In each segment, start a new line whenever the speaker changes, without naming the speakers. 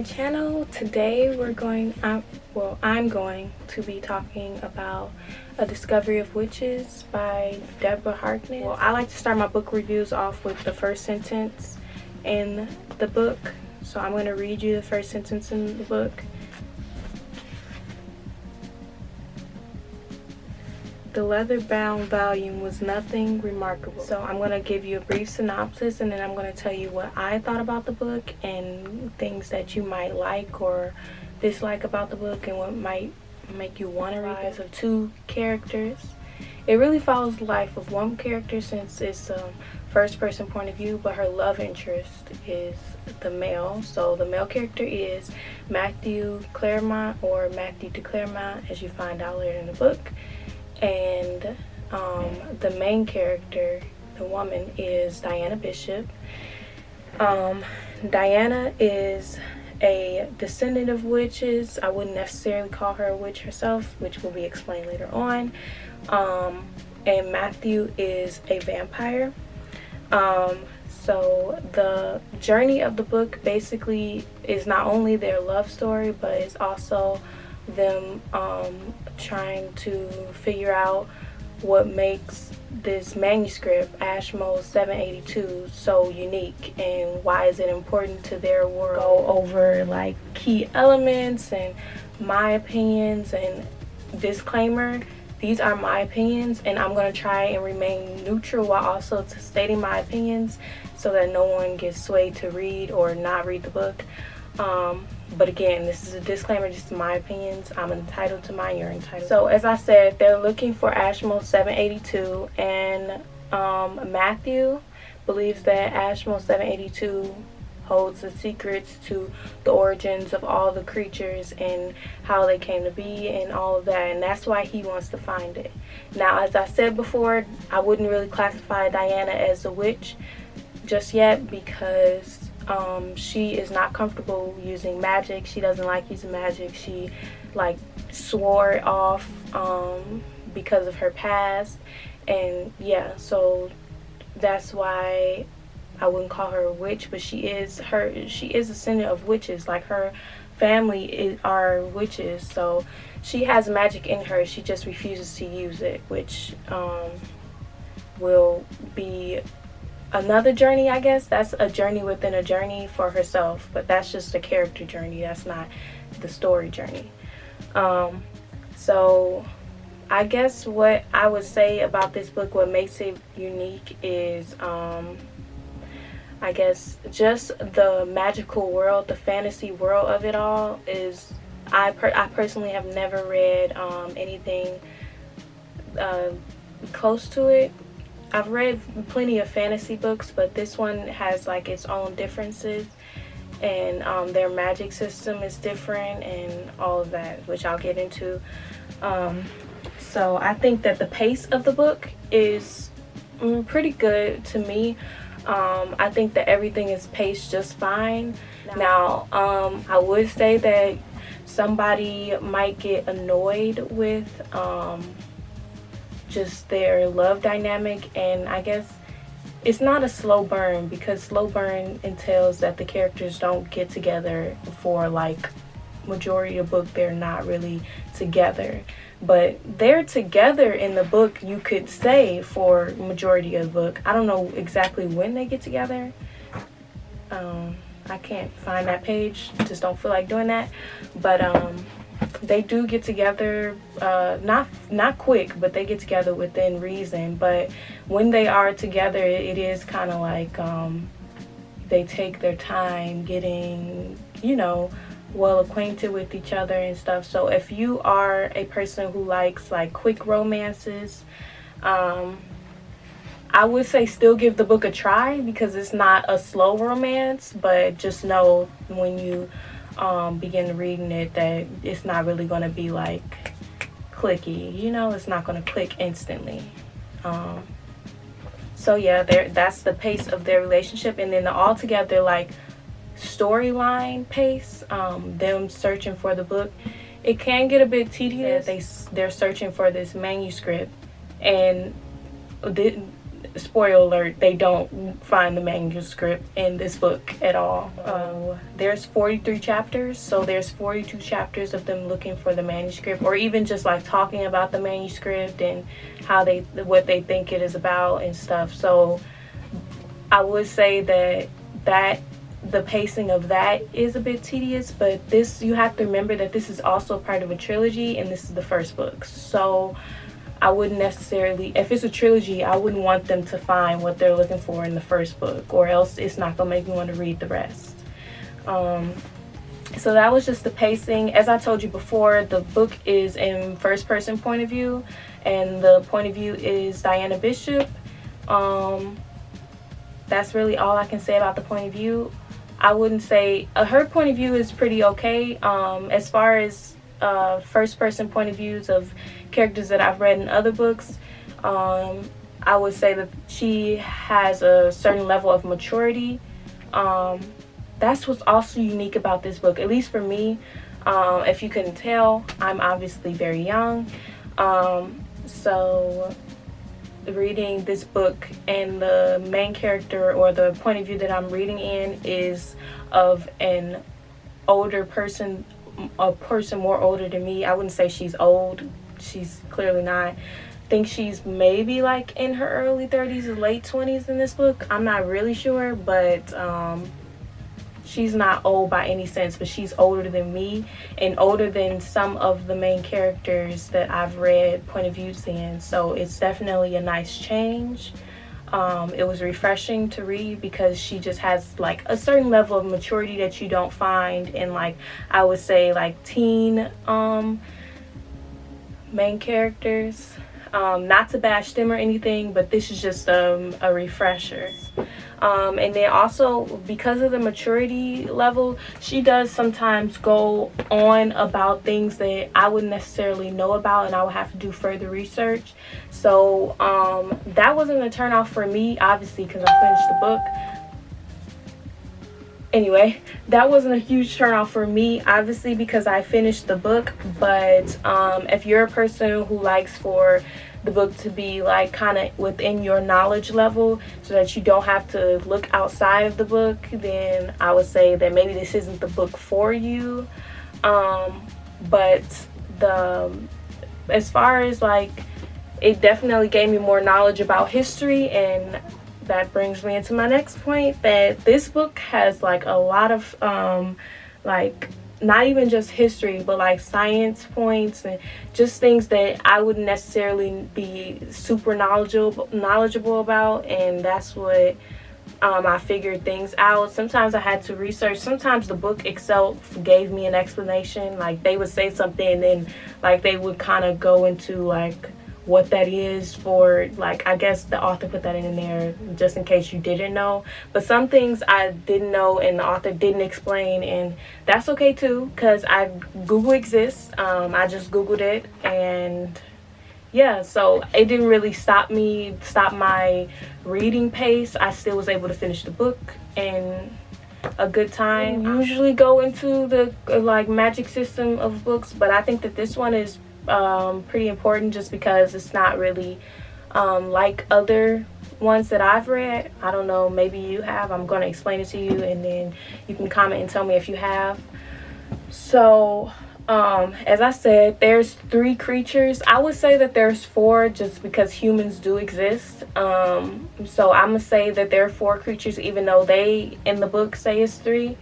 my channel. Today I'm going to be talking about A Discovery of Witches by Deborah Hardness. Well, I like to start my book reviews off with the first sentence in the book. So I'm going to read you the first sentence in the book. The leather-bound volume was nothing remarkable. So I'm going to give you a brief synopsis, and then I'm going to tell you what I thought about the book and things that you might like or dislike about the book and what might make you want to read it. Of two characters. It really follows the life of one character since it's a first-person point of view, but her love interest is the male. So the male character is Matthew Claremont, or Matthew de Claremont, as you find out later in the book. And the main character, the woman, is Diana Bishop. Diana is a descendant of witches. I wouldn't necessarily call her a witch herself, which will be explained later on. And Matthew is a vampire. So the journey of the book basically is not only their love story, but it's also them trying to figure out what makes this manuscript, Ashmole 782, so unique, and why is it important to their world. Go over like key elements and my opinions, and disclaimer, these are my opinions and I'm going to try and remain neutral while also stating my opinions so that no one gets swayed to read or not read the book. But again, this is a disclaimer, just my opinions. I'm entitled to mine, you're entitled. So as I said, they're looking for Ashmole 782, and Matthew believes that Ashmole 782 holds the secrets to the origins of all the creatures and how they came to be and all of that, and that's why he wants to find it. Now, as I said before, I wouldn't really classify Diana as a witch just yet because she is not comfortable using magic. She doesn't like using magic. She like swore it off because of her past, and yeah, so that's why I wouldn't call her a witch, but she is a descendant of witches. Like, her family are witches, so she has magic in her. She just refuses to use it, which will be another journey, I guess. That's a journey within a journey for herself, but that's just a character journey. That's not the story journey. So I guess what I would say about this book, what makes it unique, is I guess just the magical world, the fantasy world of it all. Is I personally have never read anything close to it. I've read plenty of fantasy books, but this one has like its own differences, and their magic system is different and all of that, which I'll get into. So I think that the pace of the book is pretty good to me. I think that everything is paced just fine. Now, I would say that somebody might get annoyed with just their love dynamic, and I guess it's not a slow burn, because slow burn entails that the characters don't get together for like majority of the book. They're not really together, but they're together in the book, you could say, for majority of the book. I don't know exactly when they get together. I can't find that page, just don't feel like doing that, but they do get together, not quick, but they get together within reason. But when they are together, it is kind of like they take their time getting, well acquainted with each other and stuff. So if you are a person who likes like quick romances, I would say still give the book a try, because it's not a slow romance, but just know when you begin reading it that it's not really going to be like clicky, it's not going to click instantly. So yeah, that's the pace of their relationship. And then the altogether like storyline pace, them searching for the book, it can get a bit tedious. They're searching for this manuscript, and spoiler alert, they don't find the manuscript in this book at all. There's 43 chapters, so there's 42 chapters of them looking for the manuscript, or even just like talking about the manuscript and what they think it is about and stuff. So I would say that the pacing of that is a bit tedious, but this, you have to remember that this is also part of a trilogy, and this is the first book. So I wouldn't necessarily, if it's a trilogy, I wouldn't want them to find what they're looking for in the first book, or else it's not gonna make me want to read the rest. So that was just the pacing. As I told you before, the book is in first person point of view, and the point of view is Diana Bishop. That's really all I can say about the point of view. I wouldn't say her point of view is pretty okay. As far as first person point of views of characters that I've read in other books, I would say that she has a certain level of maturity. That's what's also unique about this book, at least for me. If you couldn't tell, I'm obviously very young. So reading this book, and the main character, or the point of view that I'm reading in, is of an older person, a person more older than me. I wouldn't say she's old. She's clearly not. I think she's maybe like in her early 30s or late 20s in this book. I'm not really sure, but she's not old by any sense, but she's older than me, and older than some of the main characters that I've read point of views in. So it's definitely a nice change. It was refreshing to read, because she just has like a certain level of maturity that you don't find in, like, I would say, like teen main characters. Not to bash them or anything, but this is just a refresher. And then also, because of the maturity level, she does sometimes go on about things that I wouldn't necessarily know about, and I would have to do further research. So that wasn't a turn off for me, obviously, because I finished the book. Anyway, that wasn't a huge turn off for me, obviously, because I finished the book. But if you're a person who likes for the book to be like kind of within your knowledge level, so that you don't have to look outside of the book, then I would say that maybe this isn't the book for you. But as far as like, it definitely gave me more knowledge about history, and that brings me into my next point, that this book has like a lot of like, not even just history, but like science points and just things that I wouldn't necessarily be super knowledgeable about. And that's what I figured things out. Sometimes I had to research. Sometimes the book itself gave me an explanation. Like, they would say something, and then like they would kind of go into like what that is for, like, I guess the author put that in there just in case you didn't know. But some things I didn't know and the author didn't explain, and that's okay too, because Google exists. I just Googled it, and yeah, so it didn't really stop my reading pace. I still was able to finish the book in a good time. I usually go into the like magic system of books, but I think that this one is pretty important, just because it's not really like other ones that I've read. I don't know, maybe you have. I'm going to explain it to you, and then you can comment and tell me if you have. So as I said, there's 3 creatures. I would say that there's 4, just because humans do exist. So I'm gonna say that there are 4 creatures, even though they in the book say it's 3.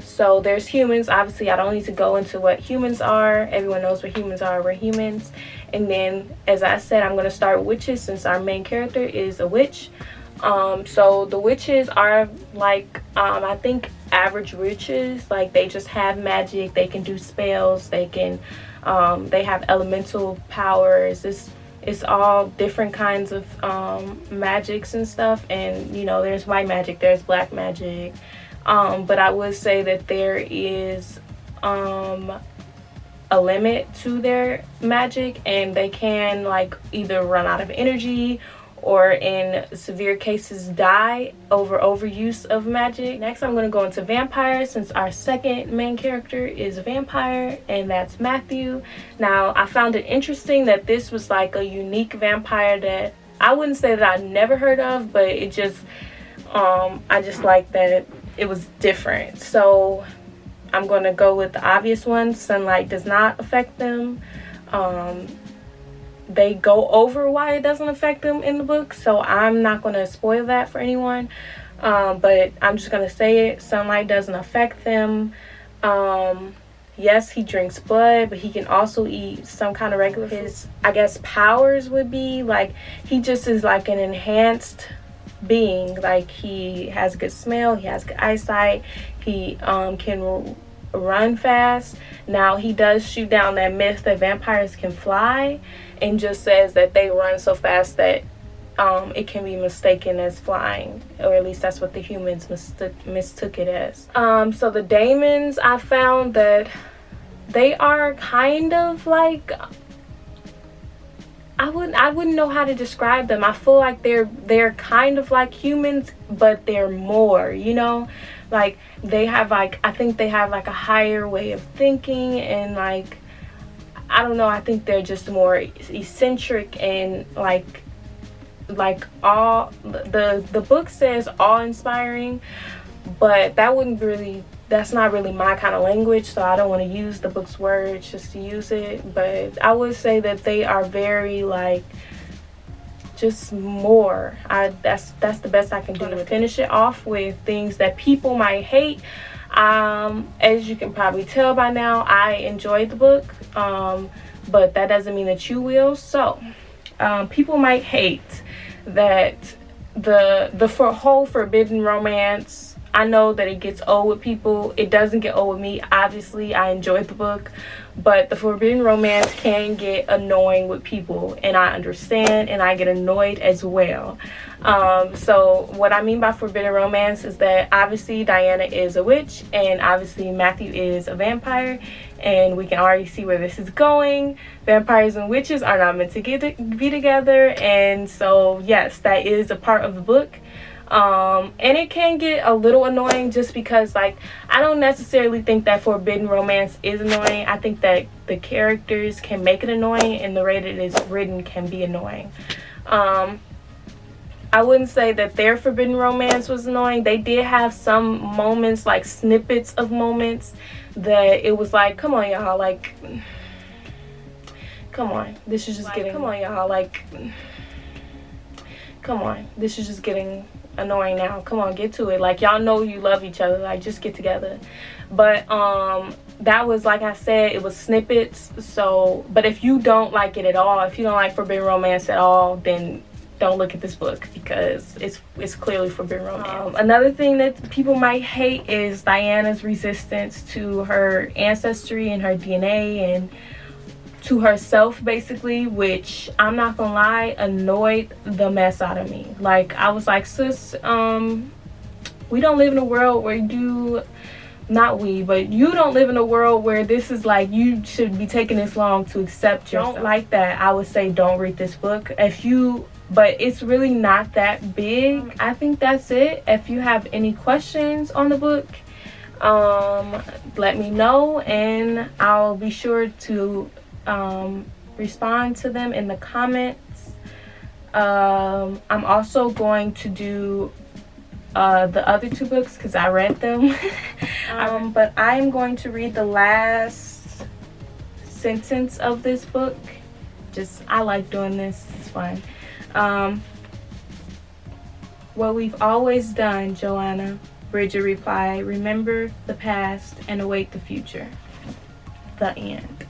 So there's humans. Obviously, I don't need to go into what humans are. Everyone knows what humans are. We're humans. And then, as I said, I'm going to start with witches, since our main character is a witch. So the witches are like, I think, average witches. Like, they just have magic. They can do spells. They can, they have elemental powers. It's all different kinds of magics and stuff. And, you know, there's white magic. There's black magic. But I would say that there is a limit to their magic, and they can like either run out of energy, or in severe cases die over overuse of magic. Next, I'm going to go into vampires, since our second main character is a vampire, and that's Matthew. Now, I found it interesting that this was like a unique vampire that I wouldn't say that I never heard of, but it just I just like that it was different. So I'm going to go with the obvious one. Sunlight does not affect them. They go over why it doesn't affect them in the book, so I'm not going to spoil that for anyone. But I'm just going to say it. Sunlight doesn't affect them. Yes, he drinks blood, but he can also eat some kind of regular food. His, I guess, powers would be like, he just is like an enhanced being. Like, he has good smell, he has good eyesight, he can run fast. Now, he does shoot down that myth that vampires can fly, and just says that they run so fast that it can be mistaken as flying, or at least that's what the humans mistook it as. So the daemons, I found that they are kind of like, I wouldn't know how to describe them. I feel like they're kind of like humans, but they're more, you know, like they have like, I think they have like a higher way of thinking, and like, I don't know, I think they're just more eccentric, and like all the book says awe-inspiring, but that's not really my kind of language, so I don't want to use the book's words just to use it. But I would say that they are very like just more. That's the best I can do to finish it off with things that people might hate. As you can probably tell by now, I enjoyed the book, but that doesn't mean that you will. So people might hate that the whole forbidden romance, I know that it gets old with people. It doesn't get old with me. Obviously, I enjoyed the book, but the forbidden romance can get annoying with people, and I understand, and I get annoyed as well. So what I mean by forbidden romance is that obviously Diana is a witch, and obviously Matthew is a vampire, and we can already see where this is going. Vampires and witches are not meant to be together, and so yes, that is a part of the book. And it can get a little annoying, just because like I don't necessarily think that forbidden romance is annoying. I think that the characters can make it annoying, and the way that it is written can be annoying. I wouldn't say that their forbidden romance was annoying. They did have some moments, like snippets of moments, that it was like, come on y'all, like, come on, this is just getting, come on y'all, like, come on, this is just getting annoying now. Come on, get to it. Like, y'all know you love each other, like, just get together. But that was, like I said, it was snippets. So, but if you don't like it at all, if you don't like forbidden romance at all, then don't look at this book, because it's clearly forbidden romance. Another thing that people might hate is Diana's resistance to her ancestry and her DNA and to herself, basically, which I'm not gonna lie, annoyed the mess out of me. Like, I was like, sis, we don't live in a world where you don't live in a world where this is like, you should be taking this long to accept yourself. Don't like that, I would say don't read this book. But it's really not that big. I think that's it. If you have any questions on the book, let me know, and I'll be sure to respond to them in the comments. I'm also going to do the other two books because I read them. But I'm going to read the last sentence of this book. I like doing this, it's fun. What we've always done, Joanna, Bridget replied. Remember the past and await the future. The end.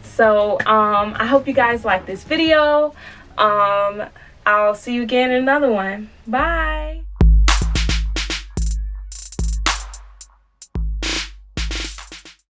So I hope you guys like this video. I'll see you again in another one. Bye.